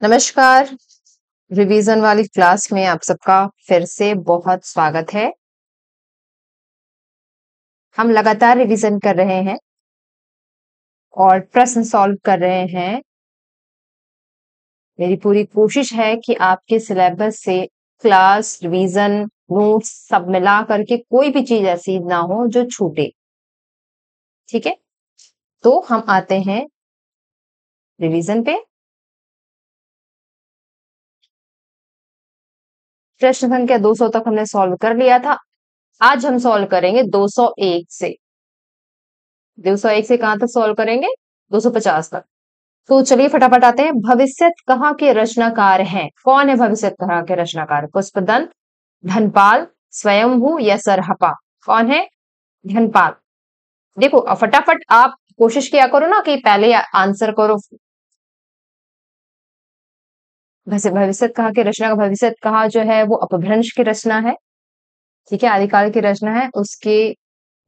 नमस्कार। रिवीजन वाली क्लास में आप सबका फिर से बहुत स्वागत है। हम लगातार रिवीजन कर रहे हैं और प्रश्न सॉल्व कर रहे हैं। मेरी पूरी कोशिश है कि आपके सिलेबस से क्लास, रिवीजन, नोट्स सब मिला करके कोई भी चीज ऐसी ना हो जो छूटे। ठीक है, तो हम आते हैं रिवीजन पे। प्रश्न संख्या 200 तक हमने सॉल्व कर लिया था। आज हम सॉल्व करेंगे 201 से। 201 से कहां तक सॉल्व करेंगे? 250 तक। तो चलिए फटाफट आते हैं। भविष्यत कहाँ के रचनाकार हैं? कौन है भविष्यत कहाँ के रचनाकार? पुष्पदंत, धनपाल, स्वयंभू या सरहपा? कौन है? धनपाल। देखो अब फटाफट आप कोशिश किया करो ना कि पहले आंसर करो। वैसे भविष्यत कहाँ के रचना? भविष्यत कहाँ जो है वो अपभ्रंश की रचना है। ठीक है, आदिकाल की रचना है। उसके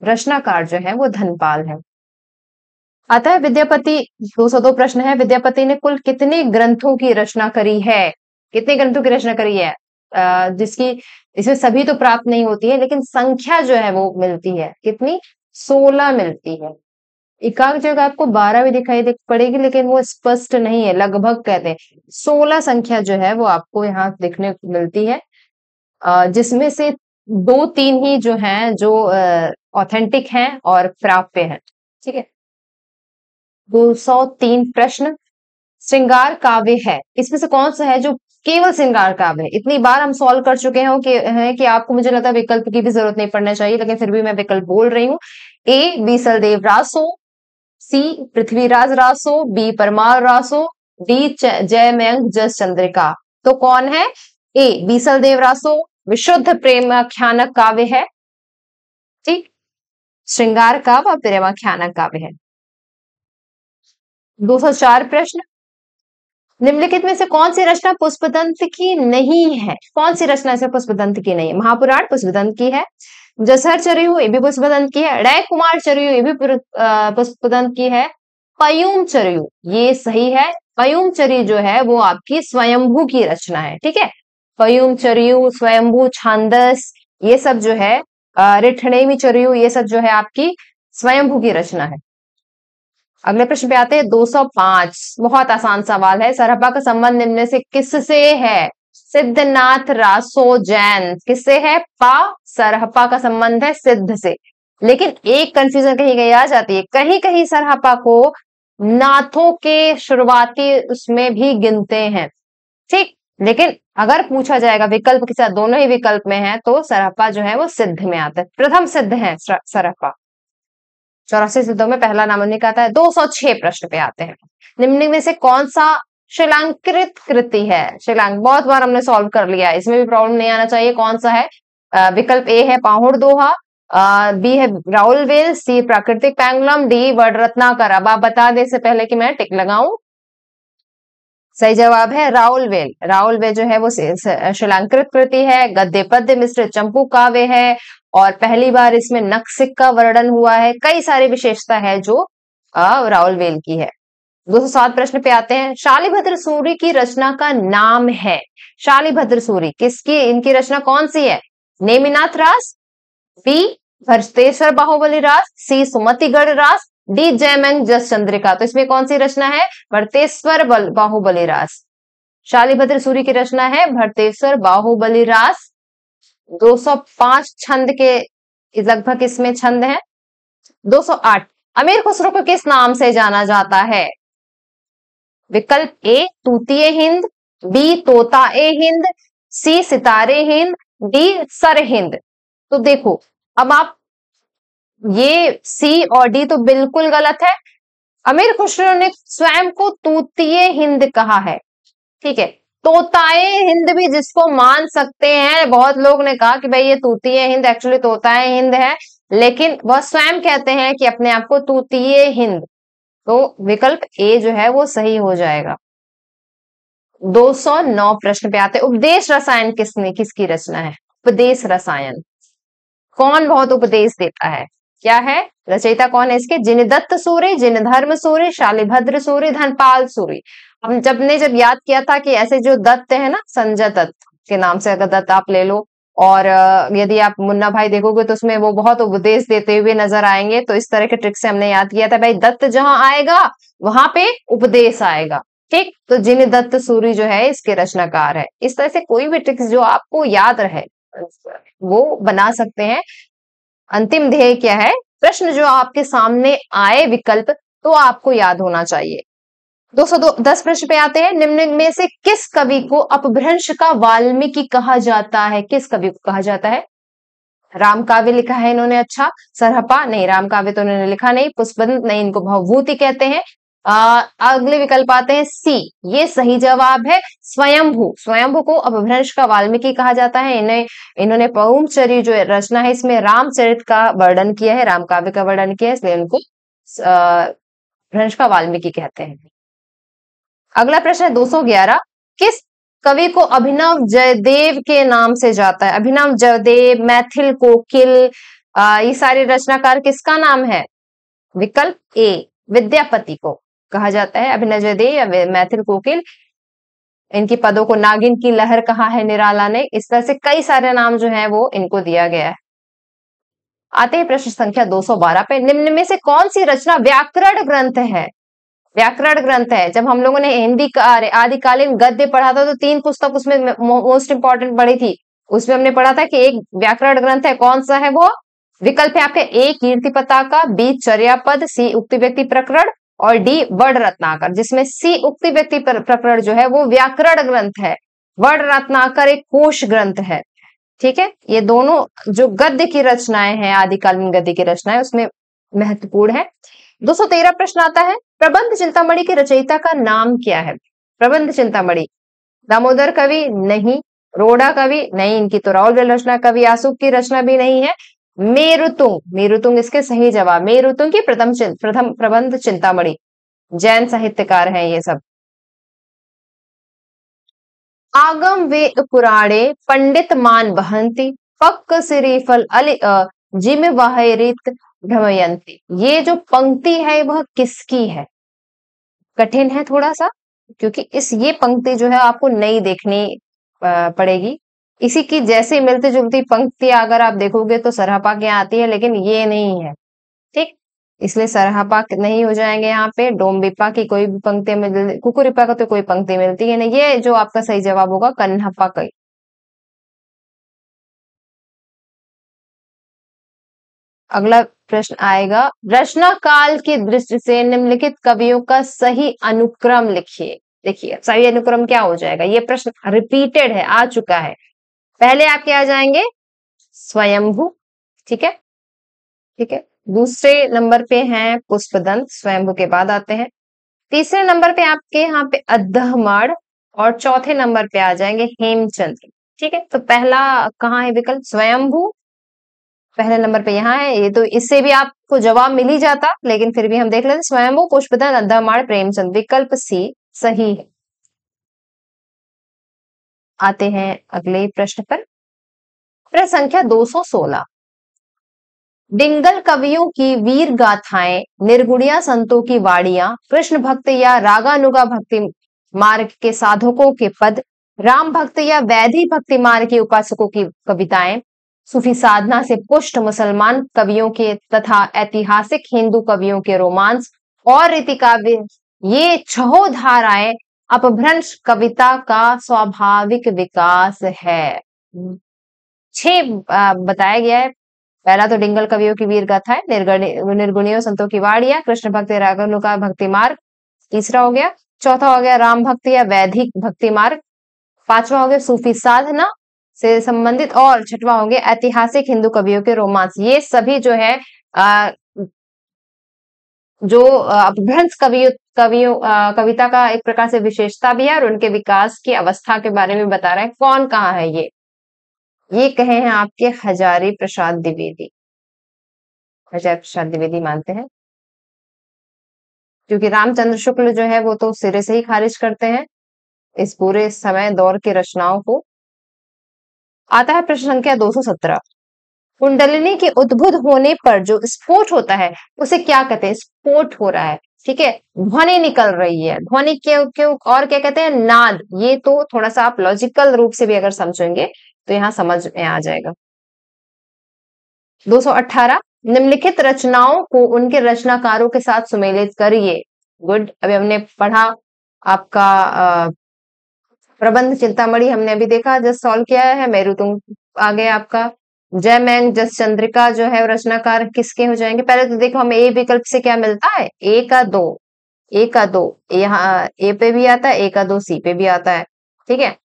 रचनाकार जो है वो धनपाल है। आता है विद्यापति। 202 प्रश्न है। विद्यापति ने कुल कितने ग्रंथों की रचना करी है? कितने ग्रंथों की रचना करी है? जिसकी इसमें सभी तो प्राप्त नहीं होती है, लेकिन संख्या जो है वो मिलती है। कितनी? 16 मिलती है। एकाक जगह आपको 12 भी दिखाई दे पड़ेगी, लेकिन वो स्पष्ट नहीं है, लगभग कहते हैं। 16 संख्या जो है वो आपको यहाँ देखने को मिलती है, जिसमें से 2-3 ही जो है जो ऑथेंटिक हैं और प्राप्य हैं। ठीक है। 203 प्रश्न। श्रृंगार काव्य है, इसमें से कौन सा है जो केवल श्रृंगार काव्य है? इतनी बार हम सॉल्व कर चुके हैं कि आपको मुझे लगता है विकल्प की भी जरूरत नहीं पड़ना चाहिए, लेकिन फिर भी मैं विकल्प बोल रही हूँ। ए बीसल देव रासो, सी पृथ्वीराज रासो, बी परमार रासो, डी जयमयंक जस चंद्रिका। तो कौन है? ए बीसल देव रासो विशुद्ध प्रेमाख्यानक काव्य है। ठीक, श्रृंगार काव्य और प्रेमाख्यानक काव्य है। 204 प्रश्न। निम्नलिखित में से कौन सी रचना पुष्पदंत की नहीं है? कौन सी रचना से पुष्पदंत की नहीं है? महापुराण पुष्पदंत की है, जसहर चरियु ये भी पुष्पदंत की है, रय कुमार चरियु ये भी पुष्पदंत की है, पयूम चरियु ये सही है। पयूम चरियु जो है वो आपकी स्वयंभू की रचना है। ठीक है, पयूम चरियु, स्वयंभू, छांदस ये सब जो है, रिठणेमी चरियु ये सब जो है आपकी स्वयंभू की रचना है। अगले प्रश्न पे आते हैं। 205 बहुत आसान सवाल है। सरहपा का संबंध निम्न से किससे है? सिद्धनाथ रासो जैन किससे है? पा। सरहपा का संबंध है सिद्ध से। लेकिन एक कंफ्यूजन कहीं कहीं आ जाती है, कहीं कहीं सरहपा को नाथों के शुरुआती उसमें भी गिनते हैं। ठीक, लेकिन अगर पूछा जाएगा विकल्प के साथ, दोनों ही विकल्प में है, तो सरहपा जो है वो सिद्ध में आता है। प्रथम सिद्ध है सरहपा। 84 सिद्धों में पहला नामांकित आता है। 206 प्रश्न पे आते हैं। निम्न में से कौन सा शिलांकृत कृति है? शिलांक बहुत बार हमने सॉल्व कर लिया है, इसमें भी प्रॉब्लम नहीं आना चाहिए। कौन सा है? विकल्प ए है पाहुड़ दोहा, बी है राउल वेल, सी प्राकृतिक पैंगलम, डी वर्ड रत्नाकर। अब आप बता दे से पहले कि मैं टिक लगाऊं। सही जवाब है राउल वेल। राउल वेल जो है वो शिलांकृत कृति है, गद्य पद्य मिश्रित चंपू काव्य है, और पहली बार इसमें नक्सिक का वर्णन हुआ है। कई सारी विशेषता है जो राउल वेल की है। 207 प्रश्न पे आते हैं। शालिभद्र सूरी की रचना का नाम है? शालिभद्र सूरी किसकी, इनकी रचना कौन सी है? नेमिनाथ रास, बी भरतेश्वर बाहुबली रास, सी सुमतिगढ़ रास, डी जयमंग जस चंद्रिका। तो इसमें कौन सी रचना है? भरतेश्वर बाहुबली रास। शालिभद्र सूरी की रचना है भरतेश्वर बाहुबली रास। 205 छंद के लगभग इसमें छंद हैं। 208 अमीर खुसरो को किस नाम से जाना जाता है? विकल्प ए तूतीय हिंद, बी तोता ए हिंद, सी सितारे हिंद, डी सर हिंद। तो देखो अब आप, ये सी और डी तो बिल्कुल गलत है। अमीर खुसरो ने स्वयं को तूतीय हिंद कहा है। ठीक है, तोताए हिंद भी जिसको मान सकते हैं, बहुत लोग ने कहा कि भाई ये तूतीय हिंद, एक्चुअली तोताए हिंद है, लेकिन वह स्वयं कहते हैं कि अपने आप को तूतीय हिंद। तो विकल्प ए जो है वो सही हो जाएगा। 209 प्रश्न पे आते हैं। उपदेश रसायन किसकी रचना है? उपदेश रसायन कौन बहुत उपदेश देता है? क्या है? रचयिता कौन है इसके? जिनदत्त सूरी, जिनधर्म सूरी, शालिभद्र सूरी, धनपाल सूरी। हम जब याद किया था कि ऐसे जो दत्त है ना, संजय दत्त के नाम से अगर दत्त आप ले लो, और यदि आप मुन्ना भाई देखोगे तो उसमें वो बहुत उपदेश देते हुए नजर आएंगे, तो इस तरह के ट्रिक से हमने याद किया था भाई, दत्त जहां आएगा वहां पे उपदेश आएगा। ठीक, तो जिन दत्त सूरी जो है इसके रचनाकार है। इस तरह से कोई भी ट्रिक्स जो आपको याद रहे वो बना सकते हैं। अंतिम ध्येय क्या है? प्रश्न जो आपके सामने आए विकल्प, तो आपको याद होना चाहिए। 210 प्रश्न पे आते हैं। निम्न में से किस कवि को अपभ्रंश का वाल्मीकि कहा जाता है? किस कवि को कहा जाता है? राम काव्य लिखा है इन्होंने, अच्छा। सरहपा नहीं, राम काव्य तो इन्होंने लिखा नहीं। पुष्पदंत नहीं, इनको भवभूति कहते हैं। अगले विकल्प आते हैं सी, ये सही जवाब है। स्वयंभू, स्वयंभू को अपभ्रंश का वाल्मीकि कहा जाता है। इन्होंने पहुमचरी जो रचना है इसमें रामचरित का वर्णन किया है, राम काव्य का वर्णन किया है, इसलिए उनको भ्रंश का वाल्मीकि कहते हैं। अगला प्रश्न है 211, किस कवि को अभिनव जयदेव के नाम से जाता है? अभिनव जयदेव, मैथिल कोकिल, ये सारे रचनाकार किसका नाम है? विकल्प ए, विद्यापति को कहा जाता है अभिनव जयदेव या मैथिल कोकिल। इनकी पदों को नागिन की लहर कहा है निराला ने। इस तरह से कई सारे नाम जो है वो इनको दिया गया है। आते हैं प्रश्न संख्या 212 पे। निम्न में से कौन सी रचना व्याकरण ग्रंथ है? व्याकरण ग्रंथ है। जब हम लोगों ने हिंदी का आदिकालीन गद्य पढ़ा था तो 3 पुस्तक उसमें मोस्ट इंपॉर्टेंट पढ़ी थी। उसमें हमने पढ़ा था कि एक व्याकरण ग्रंथ है, कौन सा है वो? विकल्प है आपके ए, कीर्ति पताका, बी, चर्यापद, सी, उक्ति व्यक्ति प्रकरण और डी, वर्ण रत्नाकर। जिसमें सी, उक्ति व्यक्ति प्रकरण जो है वो व्याकरण ग्रंथ है। वर्ण रत्नाकर एक कोश ग्रंथ है। ठीक है, ये दोनों जो गद्य की रचनाएं हैं, आदिकालीन गद्य की रचनाएं, उसमें महत्वपूर्ण है। 213 प्रश्न आता है, प्रबंध चिंतामणि के रचयिता का नाम क्या है? प्रबंध चिंतामणि, दामोदर कवि नहीं, रोड़ा कवि नहीं, इनकी तो राउल रचना, कवि आसुक की रचना भी नहीं है। मेरुतुंग, मेरुतुंग इसके सही जवाब। मेरुतुंग की प्रथम प्रबंध चिंतामणि, जैन साहित्यकार हैं ये सब। आगम वेद पुराणे पंडित मान वहंती, पक्क सिरीफल अली जिम वाहिरित भ्रमयंती। ये जो पंक्ति है वह किसकी है? कठिन है थोड़ा सा, क्योंकि ये पंक्ति जो है आपको नई देखनी पड़ेगी। इसी की जैसे मिलती जुलती पंक्ति अगर आप देखोगे तो सरहपा की आती है, लेकिन ये नहीं है। ठीक, इसलिए सरहपा नहीं हो जाएंगे यहाँ पे। डोम्बिपा की कोई भी पंक्ति मिल, कुकुरिपा का तो कोई पंक्ति मिलती है नहीं। ये जो आपका सही जवाब होगा कन्हप्पा का। अगला प्रश्न आएगा, रचना काल की दृष्टि से निम्नलिखित कवियों का सही अनुक्रम लिखिए। देखिए सही अनुक्रम क्या हो जाएगा? ये प्रश्न रिपीटेड है, आ चुका है। पहले आपके आ जाएंगे स्वयंभू, ठीक है, ठीक है। दूसरे नंबर पे हैं पुष्पदंत, स्वयंभू के बाद आते हैं। तीसरे नंबर पे आपके यहाँ पे अद्धमाड़, और चौथे नंबर पे आ जाएंगे हेमचंद्र। ठीक है, तो पहला कहाँ है विकल्प? स्वयंभू पहले नंबर पे यहाँ है। ये तो इससे भी आपको जवाब मिल ही जाता, लेकिन फिर भी हम देख लेते। स्वयंभू, पुष्पदंत, अद्धमाड़, प्रेमचंद, विकल्प सी सही है। आते हैं अगले प्रश्न पर। प्रश्न संख्या 216, डिंगल कवियों की वीर गाथाएं, निर्गुणिया संतों की वाड़ियां, कृष्ण भक्त या रागानुगा भक्ति मार्ग के साधकों के पद, राम भक्त या वैधि भक्ति मार्ग के उपासकों की कविताएं, सूफी साधना से पुष्ट मुसलमान कवियों के तथा ऐतिहासिक हिंदू कवियों के रोमांस और रीति काव्य, ये छह धाराएं अपभ्रंश कविता का स्वाभाविक विकास है। 6 बताया गया है। पहला तो डिंगल कवियों की वीर गाथा है, निर्गुणियों संतों की वाड़ियां, कृष्ण भक्ति रागानुगा भक्ति मार्ग, तीसरा हो गया। चौथा हो गया राम भक्ति या वैदिक भक्ति मार्ग। पांचवा हो गया सूफी साधना से संबंधित, और छठवां हो गया ऐतिहासिक हिंदू कवियों के रोमांस। ये सभी जो है जो अपभ्रंश कविता का एक प्रकार से विशेषता भी है, और उनके विकास की अवस्था के बारे में बता रहा है। कौन कहाँ है ये कहे हैं आपके हजारी प्रसाद द्विवेदी। हजारी प्रसाद द्विवेदी मानते हैं, क्योंकि रामचंद्र शुक्ल जो है वो तो सिरे से ही खारिज करते हैं इस पूरे समय दौर की रचनाओं को। आता है प्रश्न संख्या 217, कुंडलिनी के उद्भुत होने पर जो स्फोट होता है उसे क्या कहते हैं? स्फोट हो रहा है, ठीक है, ध्वनि निकल रही है, ध्वनि क्यों क्यों और क्या कहते हैं, नाद। ये तो थोड़ा सा आप लॉजिकल रूप से भी अगर समझेंगे तो यहाँ समझ में आ जाएगा। 218 निम्नलिखित रचनाओं को उनके रचनाकारों के साथ सुमेलित करिए। गुड, अभी हमने पढ़ा आपका प्रबंध चिंतामणि हमने अभी देखा, जस्ट सॉल्व किया है। मेरू तुम आगे आपका जयमैंग जस चंद्रिका जो है रचनाकार किसके हो जाएंगे। पहले तो देखो हमें ए विकल्प से क्या मिलता है, ए का दो, ए का दो, यहाँ ए पे भी आता है, ए का दो सी पे भी आता है। ठीक है,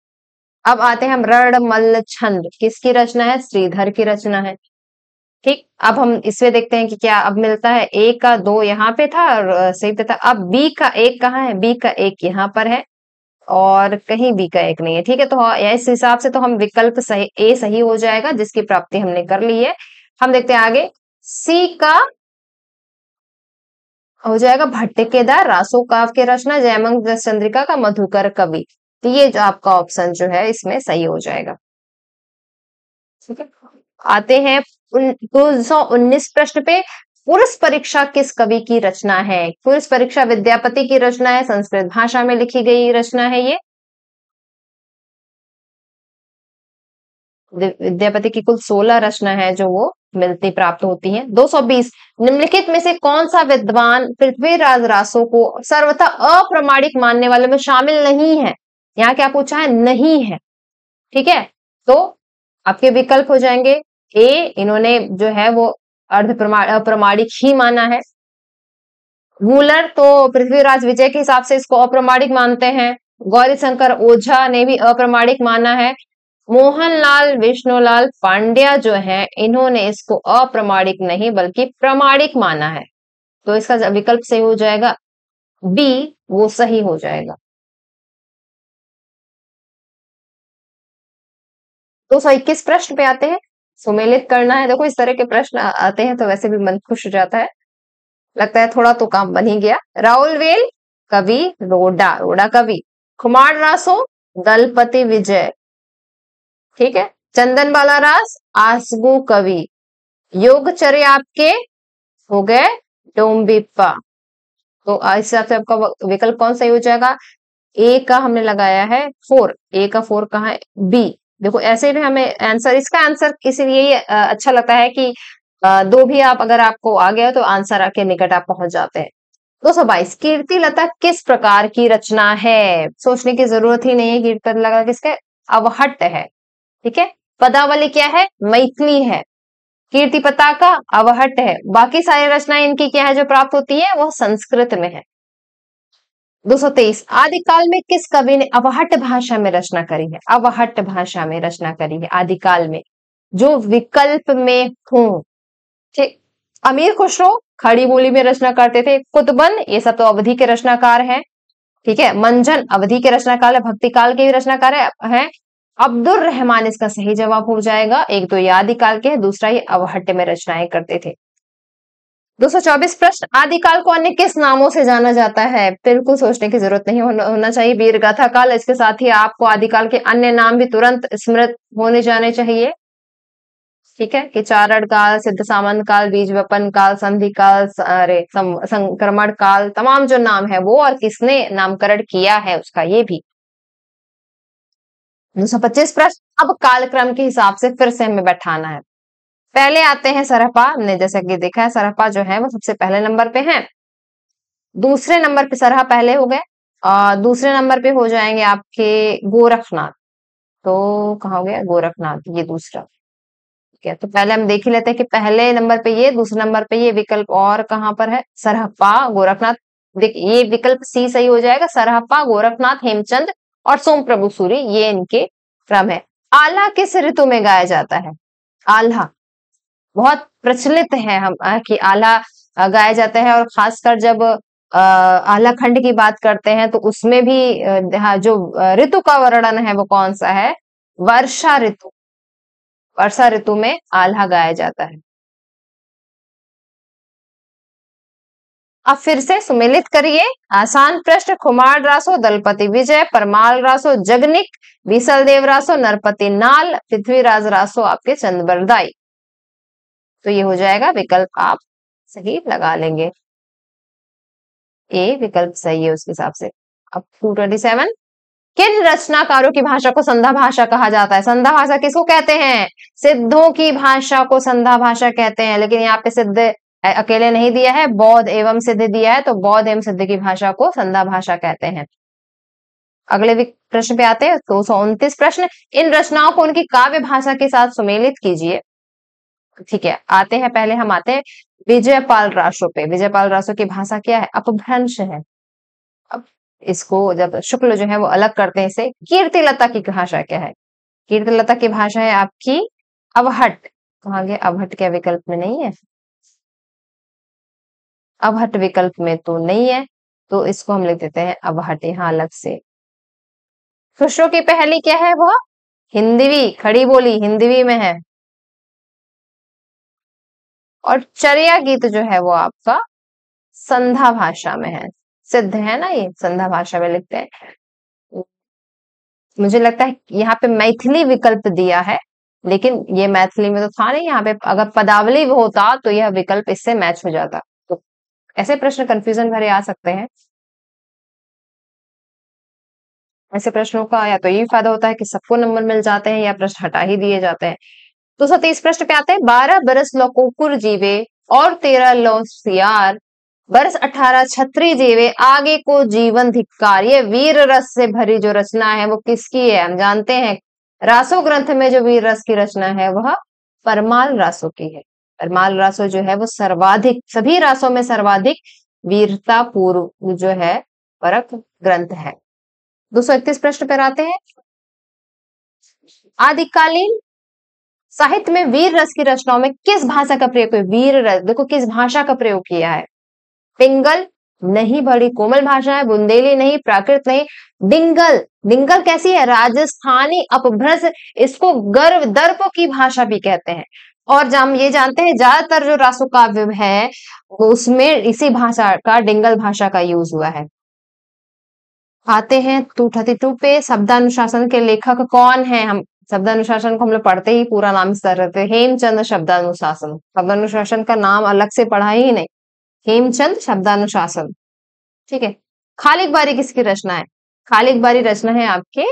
अब आते हैं हम रण मल्ल छंद, किसकी रचना है, श्रीधर की रचना है। ठीक, अब हम इसमें देखते हैं कि क्या अब मिलता है, ए का दो यहाँ पे था और सही पे था। अब बी का एक कहाँ है, बी का एक यहाँ पर है और कहीं बी का एक नहीं है। ठीक है, तो इस हिसाब से तो हम विकल्प सही, ए सही हो जाएगा जिसकी प्राप्ति हमने कर ली है। हम देखते हैं आगे, सी का हो जाएगा भट्टिकेदार रासो काव्य की रचना, जयमंग चंद्रिका का मधुकर कवि। तो ये जो आपका ऑप्शन जो है इसमें सही हो जाएगा। ठीक है, आते हैं 219 प्रश्न पे। पुरुष परीक्षा किस कवि की रचना है। पुरुष परीक्षा विद्यापति की रचना है, संस्कृत भाषा में लिखी गई रचना है ये। विद्यापति की कुल 16 रचना है जो वो मिलती प्राप्त होती हैं। 220 निम्नलिखित में से कौन सा विद्वान पृथ्वीराज रासो को सर्वथा अप्रमाणिक मानने वाले में शामिल नहीं है। यहाँ क्या पूछा है, नहीं है। ठीक है, तो आपके विकल्प हो जाएंगे, ए इन्होंने जो है वो अप्रमाणिक ही माना है। वूलर तो पृथ्वीराज विजय के हिसाब से इसको अप्रमाणिक मानते हैं। गौरी शंकर ओझा ने भी अप्रमाणिक माना है। मोहनलाल विष्णुलाल पांड्या जो है इन्होंने इसको अप्रमाणिक नहीं बल्कि प्रामाणिक माना है। तो इसका विकल्प सही हो जाएगा बी, वो सही हो जाएगा। 221 प्रश्न पे आते हैं, सुमेलित करना है। देखो इस तरह के प्रश्न आते हैं तो वैसे भी मन खुश हो जाता है, लगता है थोड़ा तो काम बन ही गया। राउलवेल कवि रोडा, रोडा कवि। कुमार रासो दलपति विजय। ठीक है, चंदन बाला रास आसगु कवि। योगचर्य आपके हो गए डोम्बिप्पा। तो इस हिसाब से आपका विकल्प कौन सही हो जाएगा, ए का हमने लगाया है 4, ए का 4 कहाँ है, बी। देखो ऐसे भी हमें आंसर, इसका आंसर इसीलिए अच्छा लगता है कि दो भी आप अगर आपको आ गया तो आंसर के निकट आप पहुंच जाते हैं। 222 कीर्ति लता किस प्रकार की रचना है। सोचने की जरूरत ही नहीं है, कीर्ति लता किसके, अवहट्ट है। ठीक है, पदावली क्या है, मैथिली है। कीर्ति पताका अवहट्ट है। बाकी सारी रचनाएं इनकी क्या है जो प्राप्त होती है, वो संस्कृत में है। 223 आदिकाल में किस कवि ने अवहट्ट भाषा में रचना करी है। अवहट्ट भाषा में रचना करी है आदिकाल में, जो विकल्प में हूं। ठीक, अमीर खुसरो खड़ी बोली में रचना करते थे। कुतुबन ये सब तो अवधि के रचनाकार हैं। ठीक है, मंजन अवधि के रचनाकार है, भक्ति काल के भी रचनाकार है। अब्दुल रहमान इसका सही जवाब हो जाएगा। एक तो ये आदिकाल के है, दूसरा ये अवहट्ट में रचनाएं करते थे। 224 प्रश्न आदिकाल को अन्य किस नामों से जाना जाता है। बिल्कुल सोचने की जरूरत नहीं होना चाहिए। वीर गाथा काल, इसके साथ ही आपको आदिकाल के अन्य नाम भी तुरंत स्मृत होने जाने चाहिए। ठीक है, कि चारण काल, सिद्ध सामंत काल, बीज वपन काल, संधि काल, अरे संक्रमण काल, तमाम जो नाम है वो और किसने नामकरण किया है उसका ये भी। 225 प्रश्न अब कालक्रम के हिसाब से फिर से हमें बैठाना है। पहले आते हैं सरहपा, हमने जैसा कि देखा है सरहपा जो है वो सबसे पहले नंबर पे है। दूसरे नंबर पे सरहा पहले हो गए और दूसरे नंबर पे हो जाएंगे आपके गोरखनाथ। तो कहाँ हो गया गोरखनाथ, ये दूसरा। ठीक है, तो पहले हम देख ही लेते हैं कि पहले नंबर पे ये, दूसरे नंबर पे ये विकल्प और कहाँ पर है, सरहप्पा गोरखनाथ। ये विकल्प सी सही हो जाएगा। सरहप्पा, गोरखनाथ, हेमचंद और सोम प्रभु सूरी, ये इनके क्रम है। आल्हा किस ऋतु में गाया जाता है। आल्हा बहुत प्रचलित है हम कि आल्हा गाया जाता है, और खासकर जब आल्हा खंड की बात करते हैं तो उसमें भी जो ऋतु का वर्णन है वो कौन सा है, वर्षा ऋतु। वर्षा ऋतु में आल्हा गाया जाता है। अब फिर से सुमेलित करिए। आसान प्रश्न, खुमार रासो दलपति विजय, परमाल रासो जगनिक, विसल देव रासो नरपति नाल, पृथ्वीराज रासो आपके चंद्रबरदाई। तो ये हो जाएगा विकल्प, आप सही लगा लेंगे। ए विकल्प सही है उसके हिसाब से। अब 227, किन रचनाकारों की भाषा को संधा भाषा कहा जाता है? संधा भाषा किसको कहते हैं? सिद्धों की भाषा को संधा भाषा कहते हैं, लेकिन यहाँ पे सिद्ध अकेले नहीं दिया है, बौद्ध एवं सिद्ध दिया है, तो बौद्ध एवं सिद्ध की भाषा को संधा भाषा कहते हैं। अगले प्रश्न पे आते हैं, 229 प्रश्न, इन रचनाओं को उनकी काव्य भाषा के साथ सुमेलित कीजिए। ठीक है, आते हैं, पहले हम आते हैं विजयपाल रासो पे। विजयपाल रासो की भाषा क्या है? अपभ्रंश है। अब इसको जब शुक्ल जो है वो अलग करते हैं इसे। कीर्तिलता की भाषा क्या है? कीर्तिलता की भाषा है आपकी अवहट। कहाँ गया अवहट? क्या विकल्प में नहीं है? अवहट विकल्प में तो नहीं है, तो इसको हम लिख देते हैं अवहट यहाँ अलग से। खुसरो की पहली क्या है? वह हिंदवी, खड़ी बोली हिंदवी में है। और चर्या गीत जो है वो आपका संधा भाषा में है। सिद्ध है ना, ये संधा भाषा में लिखते हैं। मुझे लगता है यहाँ पे मैथिली विकल्प दिया है, लेकिन ये मैथिली में तो था नहीं। यहाँ पे अगर पदावली होता तो यह विकल्प इससे मैच हो जाता। तो ऐसे प्रश्न कंफ्यूजन भरे आ सकते हैं। ऐसे प्रश्नों का या तो ये फायदा होता है कि सबको नंबर मिल जाते हैं, या प्रश्न हटा ही दिए जाते हैं। तो 27 प्रश्न पे आते हैं, 12 बरस लो कुकुर जीवे और 13 लो सियार, वर्ष 18 छत्री जीवे आगे को जीवन धिक्कार। ये वीर रस से भरी जो रचना है वो किसकी है? हम जानते हैं रासो ग्रंथ में जो वीर रस की रचना है वह परमाल रासो की है। परमाल रासो जो है वो सर्वाधिक, सभी रासों में सर्वाधिक वीरता पूर्व जो है परक ग्रंथ है। 231 प्रश्न पर आते हैं, आदिकालीन साहित्य में वीर रस की रचनाओं में किस भाषा का प्रयोग? वीर रस देखो किस भाषा का प्रयोग किया है? पिंगल नहीं, बड़ी कोमल भाषा है। बुंदेली नहीं, प्राकृत नहीं, डिंगल। डिंगल कैसी है? राजस्थानी अपभ्रंश, इसको गर्व दर्प की भाषा भी कहते हैं। और हम ये जानते हैं ज्यादातर जो रासो काव्य है उसमें इसी भाषा का, डिंगल भाषा का यूज हुआ है। आते हैं 232 पे, शब्दानुशासन के लेखक कौन है? हम शब्दानुशासन को हम लोग पढ़ते ही पूरा नाम इस तरह रहते हैं, हेमचंद शब्दानुशासन। शब्दानुशासन का नाम अलग से पढ़ा ही नहीं, हेमचंद शब्दानुशासन। ठीक है। खालिक बारी किसकी रचना है? खालिक बारी रचना है आपके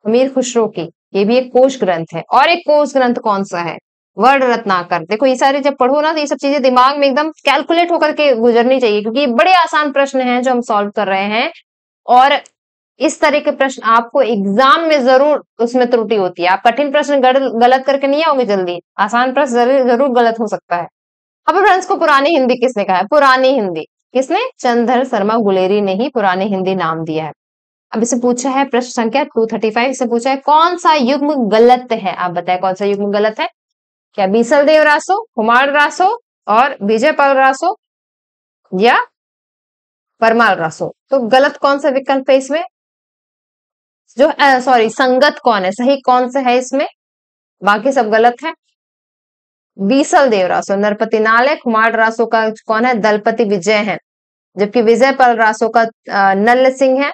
अमीर खुसरो की। ये भी एक कोश ग्रंथ है। और एक कोश ग्रंथ कौन सा है? वर्ण रत्नाकर। देखो ये सारे जब पढ़ो ना तो ये सब चीजें दिमाग में एकदम कैलकुलेट होकर के गुजरनी चाहिए, क्योंकि ये बड़े आसान प्रश्न हैं जो हम सॉल्व कर रहे हैं। और इस तरह के प्रश्न आपको एग्जाम में जरूर उसमें त्रुटि होती है। आप कठिन प्रश्न गलत करके नहीं आओगे जल्दी, आसान प्रश्न जरूर गलत हो सकता है। अपभ्रंश को पुरानी हिंदी किसने कहा है? पुरानी हिंदी किसने? चंद्रधर शर्मा गुलेरी ने ही पुरानी हिंदी नाम दिया है। अब इसे पूछा है प्रश्न संख्या 235 से पूछा है, कौन सा युग्म गलत है? आप बताएं कौन सा युग्म गलत है? क्या बीसल देव रासो, कुमार रासो और विजयपाल रासो या परमाल रासो? तो गलत कौन सा विकल्प है इसमें? जो सॉरी संगत कौन है, सही कौन सा है इसमें? बाकी सब गलत है। बीसल देव रासो नरपति नाल है, कुमार रासो का कौन है? दलपति विजय है, जबकि विजयपाल रासो का नल्ल सिंह है।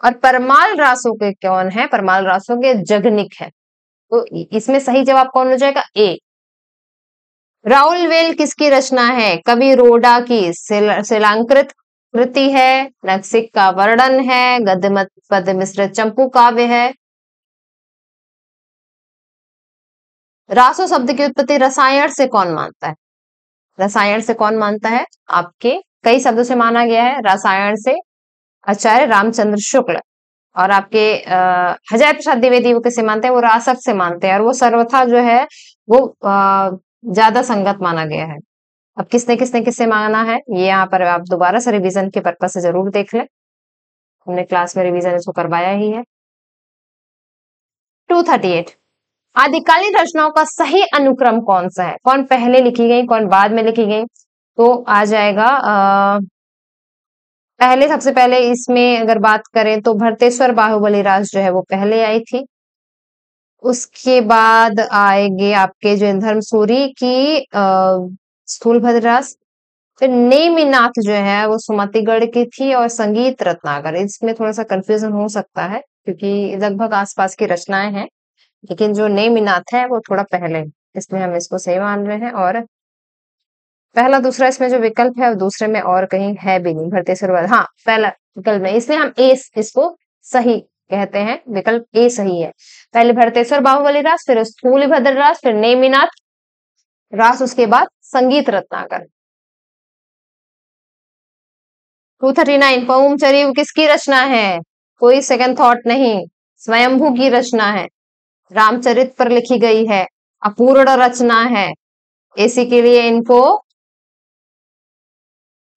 और परमाल रासो के कौन है? परमाल रासो के जगनिक है। तो इसमें सही जवाब कौन हो जाएगा? ए। राउल वेल किसकी रचना है? कवि रोडा की शिलांकृत कृति है, नक्सिक का वर्णन है, गद्य पद मिश्रित चंपू काव्य है। रासो शब्द की उत्पत्ति रसायन से कौन मानता है? रसायन से कौन मानता है? आपके कई शब्दों से माना गया है। रसायन से आचार्य रामचंद्र शुक्ल, और आपके हजाय प्रसाद द्विवेदी वो किसे मानते हैं? वो रासक से मानते हैं, और वो सर्वथा जो है वो ज्यादा संगत माना गया है। अब किसने किसने किससे माना है ये यहाँ पर आप दोबारा से रिवीजन के पर्पज से जरूर देख लें, हमने क्लास में रिवीजन इसको करवाया ही है। 238, आदिकालीन रचनाओं का सही अनुक्रम कौन सा है? कौन पहले लिखी गई, कौन बाद में लिखी गई? तो आ जाएगा पहले, सबसे पहले इसमें अगर बात करें तो भरतेश्वर बाहुबली राज जो है वो पहले आई थी। उसके बाद आएंगे आपके जो धर्मसूरी की स्थूल भद्रास। फिर नेमिनाथ जो है वो सुमतिगढ़ की थी, और संगीत रत्नाकर। इसमें थोड़ा सा कंफ्यूजन हो सकता है क्योंकि लगभग आसपास की रचनाएं हैं, लेकिन जो नेमिनाथ है वो थोड़ा पहले, इसलिए हम इसको सही मान रहे हैं। और पहला दूसरा इसमें जो विकल्प है, दूसरे में और कहीं है भी नहीं, भरतेश्वर वाला, हाँ पहला विकल्प में, इसलिए हम ए इसको सही कहते हैं, विकल्प ए सही है। पहले भरतेश्वर बाहुबली रास, फिर स्थूलिभद्र रास, फिर नेमिनाथ रास, उसके बाद संगीत रत्नाकर। 239 पौम चरिव किसकी रचना है? कोई सेकंड थॉट नहीं, स्वयंभू की रचना है, रामचरित पर लिखी गई है, अपूर्ण रचना है, इसी के लिए इनको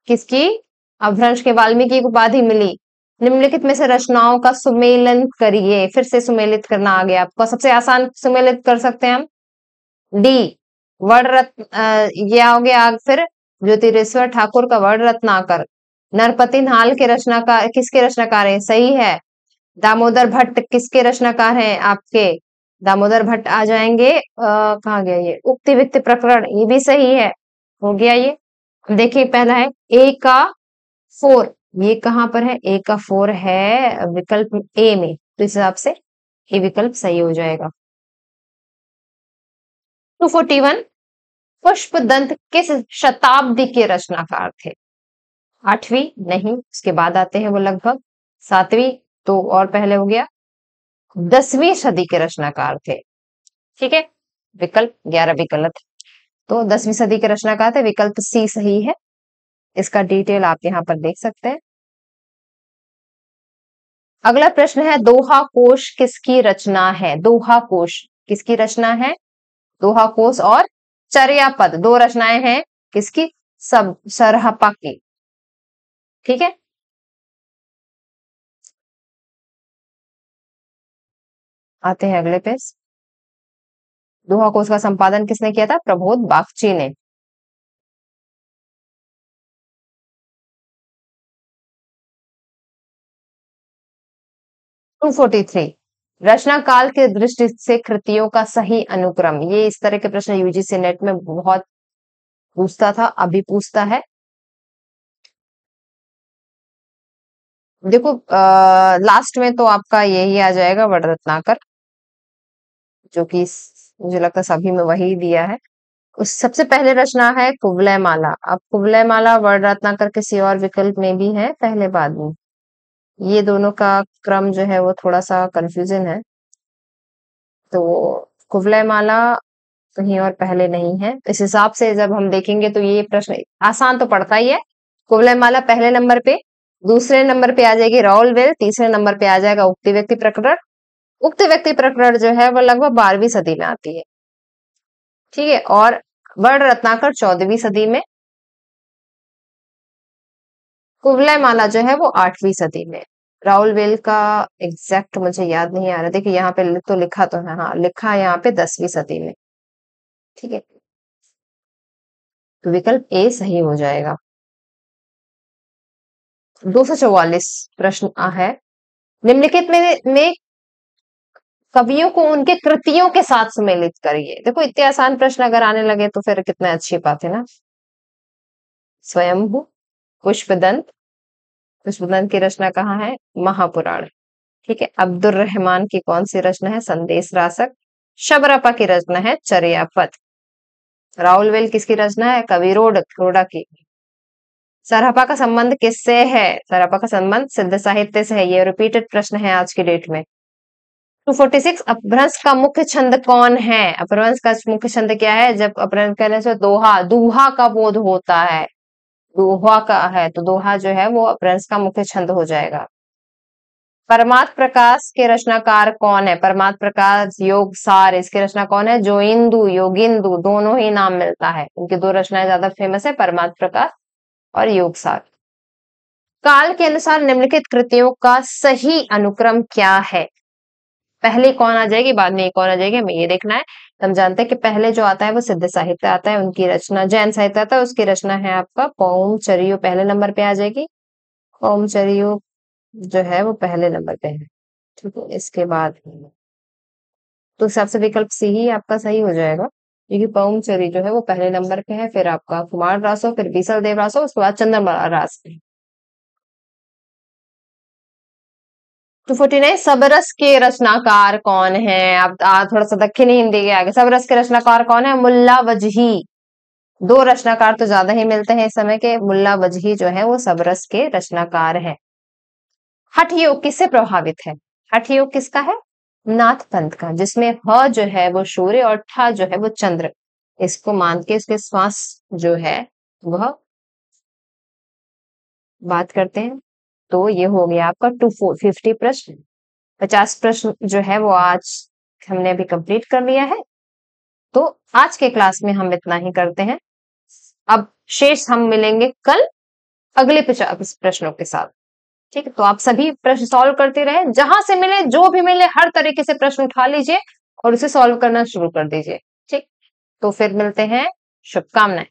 किसकी अपभ्रंश के वाल्मीकि को उपाधि मिली। निम्नलिखित में से रचनाओं का सुमेलन करिए, फिर से सुमेलित करना आ गया आपको, सबसे आसान सुमेलित कर सकते हैं हम, डी वर्ण रत्न, ये हो गया। फिर ज्योतिरेश्वर ठाकुर का वर्ण रत्नाकर। नरपति नाल के रचनाकार किसके रचनाकार है? सही है। दामोदर भट्ट किसके रचनाकार हैं आपके? दामोदर भट्ट आ जाएंगे, कहाँ गया ये, उक्ति वित्त प्रकरण, ये भी सही है, हो गया ये। देखिए पहला है ए का 4, ये कहां पर है? ए का 4 है विकल्प ए में, तो इस हिसाब से ए विकल्प सही हो जाएगा। 241 पुष्पदंत किस शताब्दी के रचनाकार थे? 8वीं नहीं, उसके बाद आते हैं वो, लगभग 7वीं, तो और पहले हो गया, 10वीं सदी के रचनाकार थे। ठीक है, विकल्प 11 भी गलत है, तो 10वीं सदी के रचनाकार थे, विकल्प सी सही है। इसका डिटेल आप यहाँ पर देख सकते हैं। अगला प्रश्न है, दोहा कोश किसकी रचना है? दोहा कोश किसकी रचना है? दोहा कोश और चर्यापद, दो रचनाएं हैं किसकी? सब सरहपा की। ठीक है, आते हैं अगले पेज। दोहा कोश का संपादन किसने किया था? प्रबोध बागची ने। टू 43 रचना काल के दृष्टि से कृतियों का सही अनुक्रम, ये इस तरह के प्रश्न यूजीसी नेट में बहुत पूछता था, अभी पूछता है। देखो लास्ट में तो आपका यही आ जाएगा, वर्ण रत्नाकर, जो कि मुझे लगता है सभी में वही दिया है। उस सबसे पहले रचना है कुवलय माला। अब कुवलय माला वर्ण रत्नाकर किसी और विकल्प में भी है, पहले बाद में, ये दोनों का क्रम जो है वो थोड़ा सा कंफ्यूजन है, तो कुवलय माला कहीं और पहले नहीं है। इस हिसाब से जब हम देखेंगे तो ये प्रश्न आसान तो पड़ता ही है। कुवलय माला पहले नंबर पे, दूसरे नंबर पे आ जाएगी राउलवेल, तीसरे नंबर पे आ जाएगा उक्ति व्यक्ति प्रकरण। उक्त व्यक्ति प्रकरण जो है वो लगभग 12वीं सदी में आती है। ठीक है, और वर्ण रत्नाकर 14वीं सदी में, कुवलय माला जो है वो 8वीं सदी में। राउलवेल का एग्जैक्ट मुझे याद नहीं आ रहा, देखिए यहाँ पे तो लिखा तो है, हाँ लिखा है यहाँ पे 10वीं सदी में। ठीक है, तो विकल्प ए सही हो जाएगा। 244 प्रश्न है, निम्नलिखित में कवियों को उनके कृतियों के साथ सम्मिलित करिए। देखो इतने आसान प्रश्न अगर आने लगे तो फिर कितना अच्छी बात है ना। स्वयंभू, पुष्पदंत, पुष्पदंत की रचना कहाँ है? महापुराण। ठीक है, अब्दुल रहमान की कौन सी रचना है? संदेश रासक। शबरपा की रचना है चर्यापद। राउलवेल किसकी रचना है? कविरोड रोडा की। सरहपा का संबंध किससे है? सरहपा का संबंध सिद्ध साहित्य से है, ये रिपीटेड प्रश्न है आज की डेट में। 246 अपभ्रंश का मुख्य छंद कौन है? अपभ्रंश का मुख्य छंद क्या है? जब अपभ्रंश करने से दोहा, दूहा का बोध होता है, दोहा का है, तो दोहा जो है वो अपभ्रंश का मुख्य छंद हो जाएगा। परमार्थ प्रकाश के रचनाकार कौन है? परमार्थ प्रकाश योग सार, इसके रचना कौन है? जोइंदु योगिंदु, दोनों ही नाम मिलता है, उनकी दो रचनाएं ज्यादा फेमस है, परमार्थ प्रकाश और योग सार। काल के अनुसार निम्नलिखित कृतियों का सही अनुक्रम क्या है? पहले कौन आ जाएगी, बाद में कौन आ जाएगी, हमें ये देखना है। हम जानते हैं कि पहले जो आता है वो सिद्ध साहित्य आता है, उनकी रचना जैन साहित्य आता है, उसकी रचना है आपका पौम चरियो, पहले नंबर पे आ जाएगी। पौम चरियो जो है वो पहले नंबर पे है। ठीक है, इसके बाद तो हिसाब से विकल्प सी ही आपका सही हो जाएगा, क्योंकि पौम चरी जो है वो पहले नंबर पे है, फिर आपका कुमार रासो, फिर बीसल देव रासो, उसके बाद चंद्रमला रास। 249 सबरस के रचनाकार कौन है? अब थोड़ा सा दक्षिणी हिंदी के आगे, सबरस के रचनाकार कौन है? मुल्ला वजही। दो रचनाकार तो ज्यादा ही मिलते हैं इस समय के, मुल्ला वजही जो है वो सबरस के रचनाकार है। हठ योग किससे प्रभावित है? हठ योग किसका है? नाथ पंथ का, जिसमें ह जो है वो सूर्य और ठ जो है वो चंद्र, इसको मान के इसके श्वास जो है वह बात करते हैं। तो ये हो गया आपका 250 प्रश्न। 50 प्रश्न जो है वो आज हमने अभी कंप्लीट कर लिया है। तो आज के क्लास में हम इतना ही करते हैं। अब शेष हम मिलेंगे कल अगले 50 प्रश्नों के साथ। ठीक है, तो आप सभी प्रश्न सॉल्व करते रहे, जहां से मिले जो भी मिले हर तरीके से प्रश्न उठा लीजिए और उसे सॉल्व करना शुरू कर दीजिए। ठीक, तो फिर मिलते हैं। शुभकामनाएं।